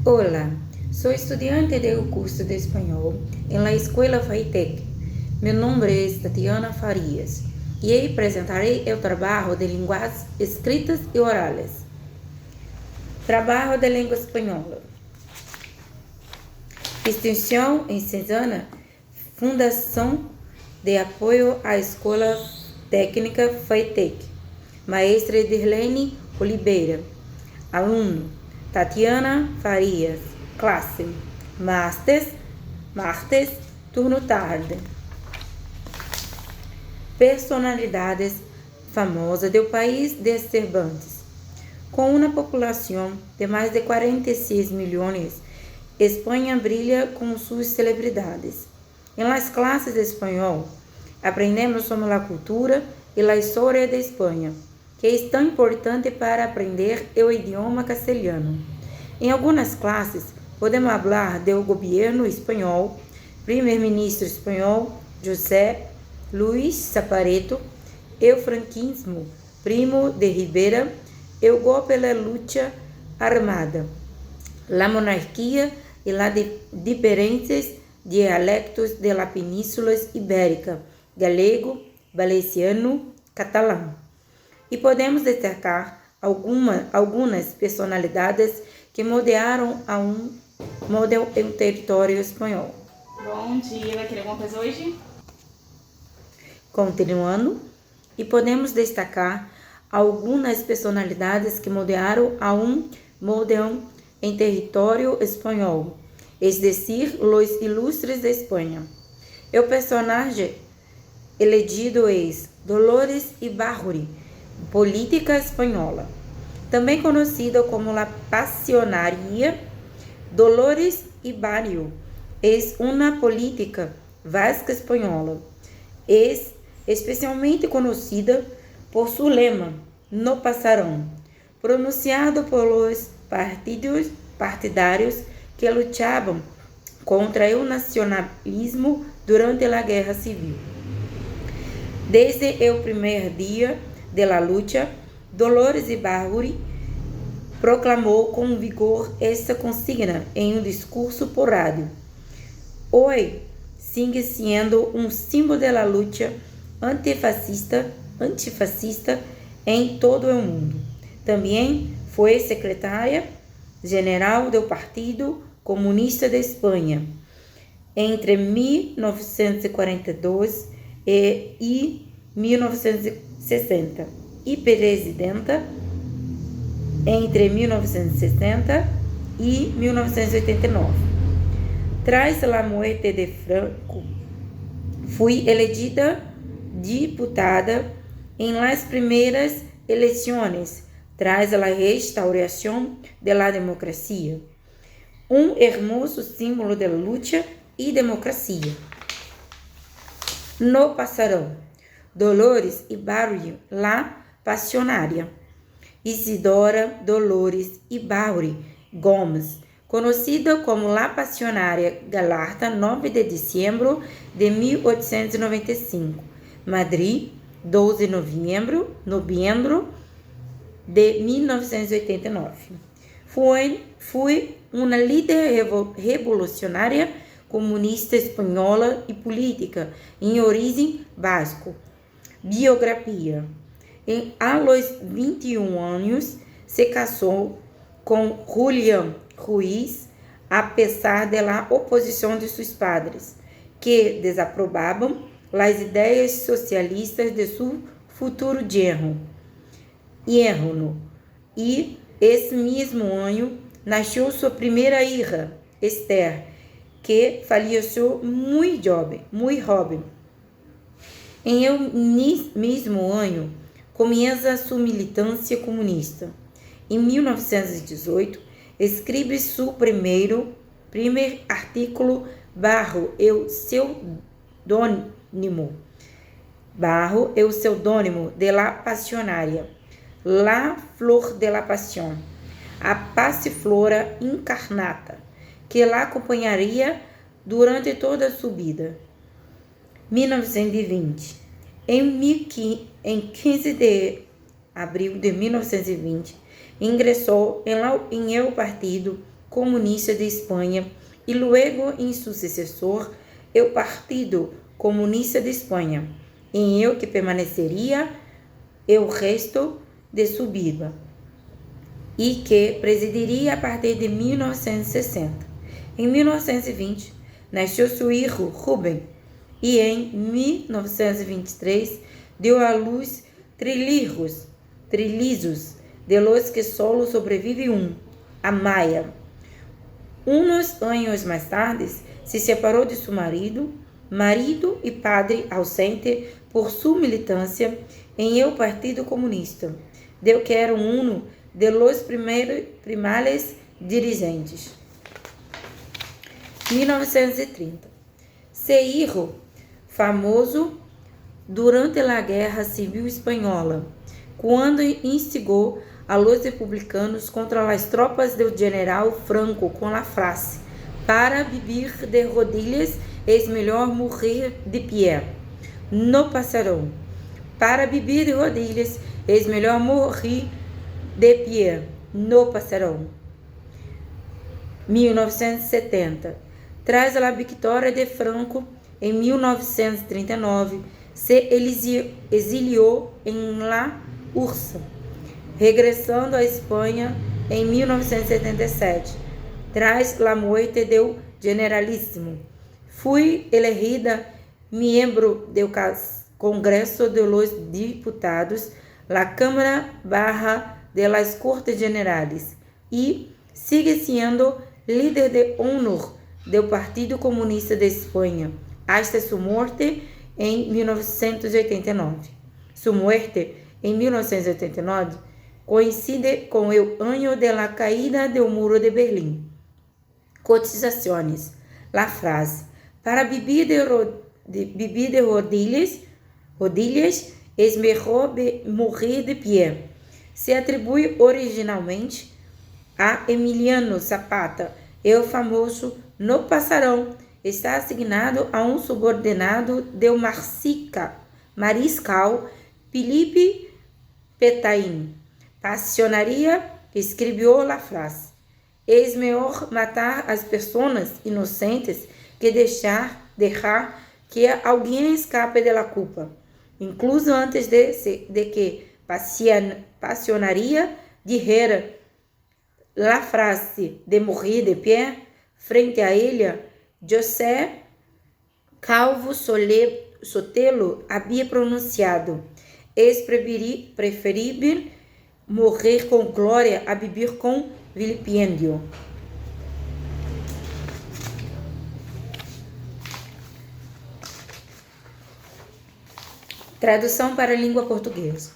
Olá, sou estudante do curso de espanhol em la Escuela FAITEC. Meu nome é Tatiana Farias e apresentarei o trabalho de línguas escritas e orales. Trabalho de língua espanhola. Extensão em Cesana, Fundação de Apoio à Escola Técnica FAITEC. Maestra Edirlene Oliveira. Aluno Tatiana Farias. Classe martes, turno tarde. Personalidades famosas do país de Cervantes. Com uma população de mais de 46 milhões, Espanha brilha com suas celebridades. Em las classes de espanhol, aprendemos sobre a cultura e a história de Espanha, que é tão importante para aprender o idioma castelhano. Em algumas classes, podemos falar do governo espanhol, primeiro-ministro espanhol José Luis Zapatero, o franquismo, Primo de Rivera, o golpe da luta armada, a monarquia e as diferentes dialectos da Península Ibérica, galego, valenciano, catalão. E podemos destacar algumas personalidades que modelaram um território espanhol. Bom dia, vai querer alguma coisa hoje? Continuando, e podemos destacar algumas personalidades que modelaram em território espanhol, es decir, los ilustres de Espanha. O personagem elegido é Dolores Ibárruri, política espanhola, também conhecida como la Pasionaria. Dolores Ibárruri é uma política vasca espanhola. É especialmente conhecida por seu lema "No pasarão", pronunciado pelos partidários que lutavam contra o nacionalismo durante a Guerra Civil. Desde o primeiro dia da luta, Dolores Ibárruri proclamou com vigor esta consigna em um discurso por rádio. Hoje, sigue sendo um símbolo da luta antifascista em todo o mundo. Também foi secretária-geral do Partido Comunista de Espanha entre 1942 e 1960 e presidenta entre 1960 e 1989. Tras a morte de Franco, foi elegida diputada em las primeiras eleições tras a restauração da democracia, um hermoso símbolo de luta e democracia. No pasarão, Dolores Ibárruri, la Pasionaria. Isidora Dolores Ibárruri Gomes, conhecida como La Pasionaria Galarta, 9 de dezembro de 1895, Madrid, 12 de novembro de 1989. Foi uma líder revolucionária comunista espanhola e política em origem basco. Biografia. Aos 21 anos, se casou com Julián Ruiz, apesar da oposição de seus padres, que desaprovavam as ideias socialistas de seu futuro genro. E esse mesmo ano nasceu sua primeira hija, Esther, que faleceu muito jovem. Em o mesmo ano, começa sua militância comunista. Em 1918, escreve seu primeiro artigo bajo o pseudônimo de la Pasionaria, La Flor de la Pasión, a passiflora encarnata, que la acompanharia durante toda a sua vida. 1920. Em 15 de abril de 1920, ingressou em el partido Comunista de Espanha y luego en su sucesor, el Partido Comunista de Espanha, en el que permanecería el resto de su vida e que presidiria a partir de 1960. Em 1920, nasceu seu filho Rubén e em 1923 deu à luz trillizos, de los que solo sobrevive Amaya. Unos anos mais tarde, se separou de seu marido e padre ausente por sua militância em el Partido Comunista, del que era uno de los primales dirigentes. 1930. Seu filho, famoso durante a Guerra Civil Espanhola, quando instigou a los republicanos contra as tropas do general Franco com a frase: para vivir de rodillas es melhor morrer de pie. No pasarão. Para vivir de rodillas es melhor morrer de pie. No pasarão. 1970. Tras a vitória de Franco em 1939, se exiliou em La URSS, regressando à Espanha em 1977. Tras a morte do generalíssimo, fui elegida miembro do Congresso de los Diputados, la Câmara Baja de las Cortes Generales, e sigue sendo líder de honor do Partido Comunista de Espanha, hasta sua morte em 1989. Sua morte em 1989 coincide com o ano de la caída do Muro de Berlim. Cotizações. La frase: para vivir de rodillas es mejor morrer de pie, se atribui originalmente a Emiliano Zapata. O famoso no pasarão está assignado a subordinado do mariscal Felipe Petain. Passionaria escreveu a frase: es melhor matar as pessoas inocentes que deixar que alguém escape da culpa, incluso antes de que passionaria dijera la frase de morrer de pé. Frente a ella, José Calvo Sotelo havia pronunciado: es preferível morrer com glória a viver com vilipêndio. Tradução para a língua portuguesa.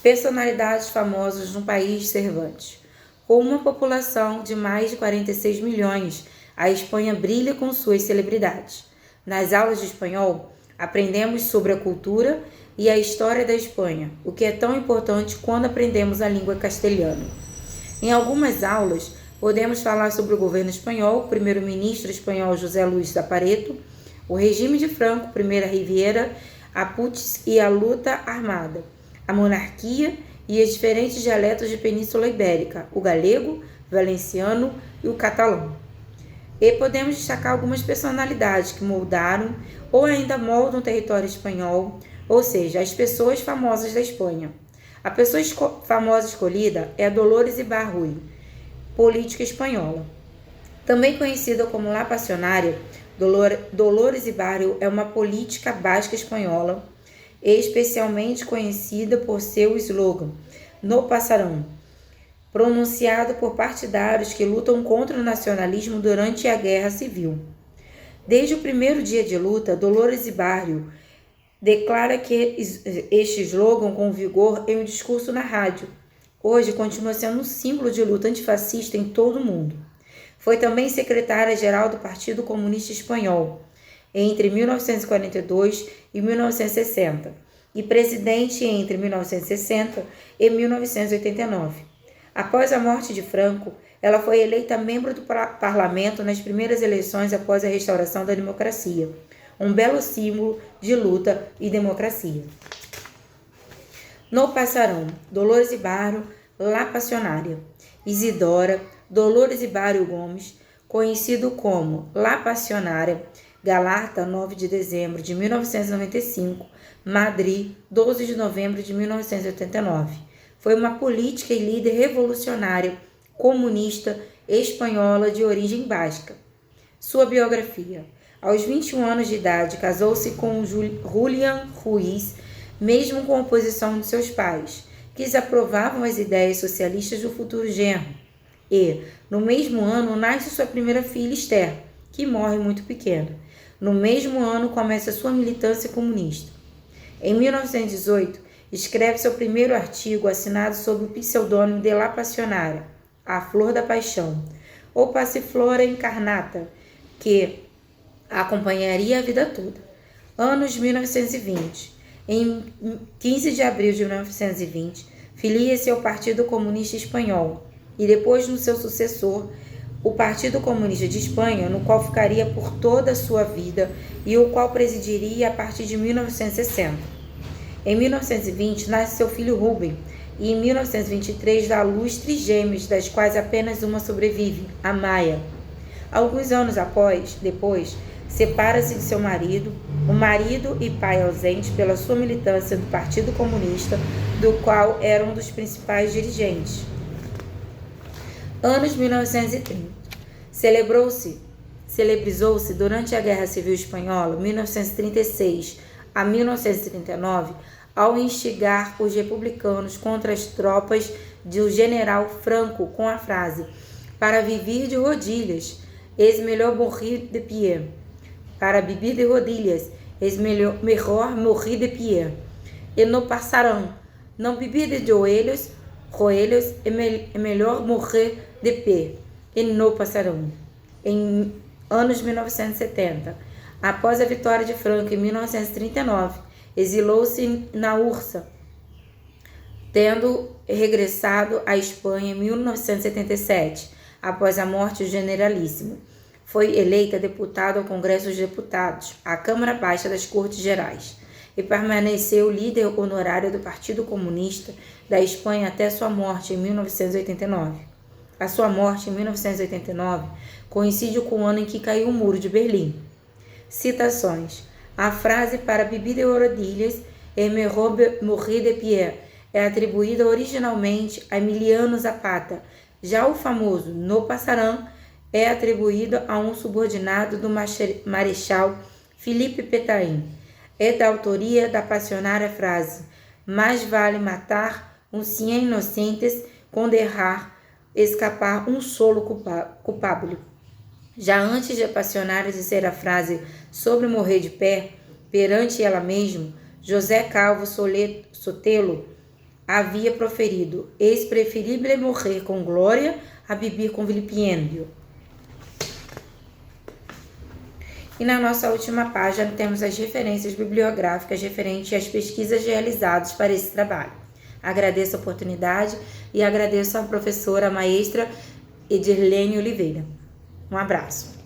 Personalidades famosas no país Cervantes. Com uma população de mais de 46 milhões, a Espanha brilha com suas celebridades. Nas aulas de espanhol, aprendemos sobre a cultura e a história da Espanha, o que é tão importante quando aprendemos a língua castelhana. Em algumas aulas, podemos falar sobre o governo espanhol, o primeiro-ministro espanhol José Luís Sapareto, o regime de Franco, Primeira Riviera, a putsch e a luta armada, a monarquia e os diferentes dialetos de Península Ibérica, o galego, valenciano e o catalão. E podemos destacar algumas personalidades que moldaram ou ainda moldam o território espanhol, ou seja, as pessoas famosas da Espanha. A pessoa famosa escolhida é a Dolores Ibarruri, política espanhola. Também conhecida como La Passionaria, Dolores Ibarruri é uma política basca espanhola, especialmente conhecida por seu slogan, no pasarão, pronunciado por partidários que lutam contra o nacionalismo durante a Guerra Civil. Desde o primeiro dia de luta, Dolores Ibarruri declara que este slogan com vigor em um discurso na rádio. Hoje continua sendo um símbolo de luta antifascista em todo o mundo. Foi também secretária-geral do Partido Comunista Espanhol entre 1942 e 1960 e presidente entre 1960 e 1989. Após a morte de Franco, ela foi eleita membro do parlamento nas primeiras eleições após a restauração da democracia, um belo símbolo de luta e democracia. No pasarão, Dolores Ibarruri La Passionaria. Isidora Dolores Ibário Gomes, conhecido como La Passionaria, Galata, 9 de dezembro de 1995, Madrid, 12 de novembro de 1989. Foi uma política e líder revolucionária comunista espanhola de origem basca. Sua biografia. Aos 21 anos de idade, casou-se com Julián Ruiz, mesmo com a oposição de seus pais, que desaprovavam as ideias socialistas do futuro genro. E, no mesmo ano, nasce sua primeira filha, Esther, que morre muito pequena. No mesmo ano, começa sua militância comunista. Em 1918, escreve seu primeiro artigo assinado sob o pseudônimo de La Passionaria, A Flor da Paixão, ou Passiflora Incarnata, que a acompanharia a vida toda. Anos 1920. Em 15 de abril de 1920, filia-se ao Partido Comunista Espanhol e depois no seu sucessor, o Partido Comunista de Espanha, no qual ficaria por toda a sua vida e o qual presidiria a partir de 1960. Em 1920, nasce seu filho Rubem e em 1923 dá à luz trigêmeos, das quais apenas uma sobrevive, a Maia. Alguns anos depois, separa-se de seu marido, o marido e pai ausente pela sua militância do Partido Comunista, do qual era um dos principais dirigentes. Anos 1930. Celebrizou-se durante a Guerra Civil Espanhola, 1936 a 1939, ao instigar os republicanos contra as tropas do general Franco com a frase: "Para viver de rodilhas, es melhor morrer de pie. Para viver de rodilhas, es melhor morrer de pie. E não passarão. Não viver de joelhos, é melhor morrer de pé. E não passarão." Em anos 1970, após a vitória de Franco em 1939, exilou-se na URSS, tendo regressado à Espanha em 1977, após a morte do generalíssimo. Foi eleita deputada ao Congresso dos Deputados, à Câmara Baixa das Cortes Gerais, e permaneceu líder honorário do Partido Comunista da Espanha até sua morte em 1989. A sua morte em 1989 coincide com o ano em que caiu o Muro de Berlim. Citações. A frase "para viver de rodilhas é melhor morrer de pé" é atribuída originalmente a Emiliano Zapata. Já o famoso "no passarão" é atribuído a um subordinado do marechal Felipe Pétain. É da autoria da passionária frase "mais vale matar 100 inocentes com deixar escapar um solo culpável." Já antes de a passionária dizer a frase sobre morrer de pé, perante ela mesma, José Calvo Sotelo havia proferido: "Es preferível morrer com glória a viver com vilipêndio." E na nossa última página temos as referências bibliográficas referentes às pesquisas realizadas para esse trabalho. Agradeço a oportunidade e agradeço à professora maestra Edirlene Oliveira. Um abraço.